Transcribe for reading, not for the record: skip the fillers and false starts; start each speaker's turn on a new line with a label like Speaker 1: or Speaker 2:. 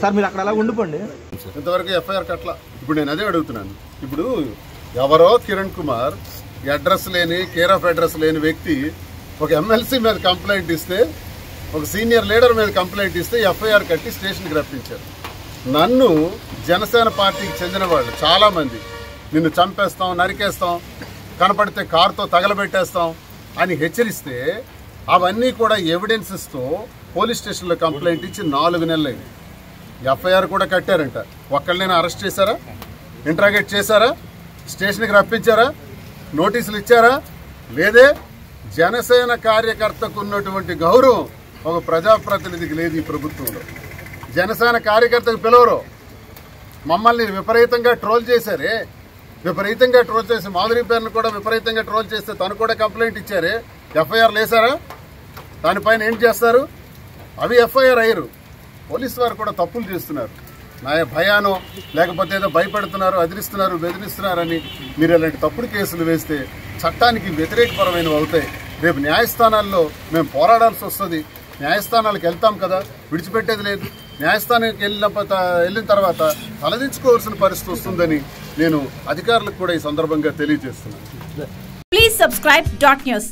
Speaker 1: Sir మీరు అక్కడ అలా ఉండిపోండి.
Speaker 2: ఇంతవరకు ఎఫ్ఐఆర్ కట్ల. ఇప్పుడు నేను అదే అడుగుతున్నాను. ఇప్పుడు ఎవరో కిరణ్ కుమార్ అడ్రస్ లేని కేర్ ఆఫ్ అడ్రస్ లేని వ్యక్తి ఒక ఎమ్మెల్సీ మీద కంప్లైంట్ ఇస్తే, ఒక సీనియర్ లీడర్ మీద కంప్లైంట్ ఇస్తే ఎఫ్ఐఆర్ కట్టి స్టేషన్కి రప్పించారు. నన్ను జనసేన పార్టీకి చెందిన వాళ్ళు చాలామంది నిన్ను చంపేస్తాం, నరికేస్తాం, కనపడితే కారుతో తగలబెట్టేస్తాం అని హెచ్చరిస్తే అవన్నీ కూడా ఎవిడెన్సెస్తో పోలీస్ స్టేషన్లో కంప్లైంట్ ఇచ్చి 4 నెలలు అయింది. ఎఫ్ఐఆర్ కూడా కట్టారంట. ఒక్కళ్ళైనా అరెస్ట్ చేశారా? ఇంట్రాగేట్ చేశారా? స్టేషన్కి రప్పించారా? నోటీసులు ఇచ్చారా? లేదే. జనసేన కార్యకర్తకు ఉన్నటువంటి గౌరవం ఒక ప్రజాప్రతినిధికి లేదు ఈ ప్రభుత్వంలో. జనసేన కార్యకర్తకు పిలవరు. మమ్మల్ని విపరీతంగా ట్రోల్ చేశారే, విపరీతంగా ట్రోల్ చేసి మాధురి పేరును కూడా విపరీతంగా ట్రోల్ చేస్తే తను కూడా కంప్లైంట్ ఇచ్చారే. ఎఫ్ఐఆర్లు వేశారా? దానిపైన ఏం చేస్తారు? అవి ఎఫ్ఐఆర్ అయ్యారు. పోలీసు వారు కూడా తప్పులు చేస్తున్నారు. నా భయానో లేకపోతే ఏదో భయపడుతున్నారు, అదిరిస్తున్నారు, బెదిరిస్తున్నారని మీరు ఇలాంటి తప్పుడు కేసులు వేస్తే చట్టానికి వ్యతిరేకపరమైనవి అవుతాయి. రేపు న్యాయస్థానాల్లో మేము పోరాడాల్సి వస్తుంది. న్యాయస్థానాలకు వెళ్తాం కదా, విడిచిపెట్టేది లేదు. న్యాయస్థానానికి వెళ్ళిన తర్వాత తలదించుకోవాల్సిన పరిస్థితి వస్తుందని నేను అధికారులకు కూడా ఈ సందర్భంగా తెలియజేస్తున్నాను.
Speaker 3: Please subscribe .news.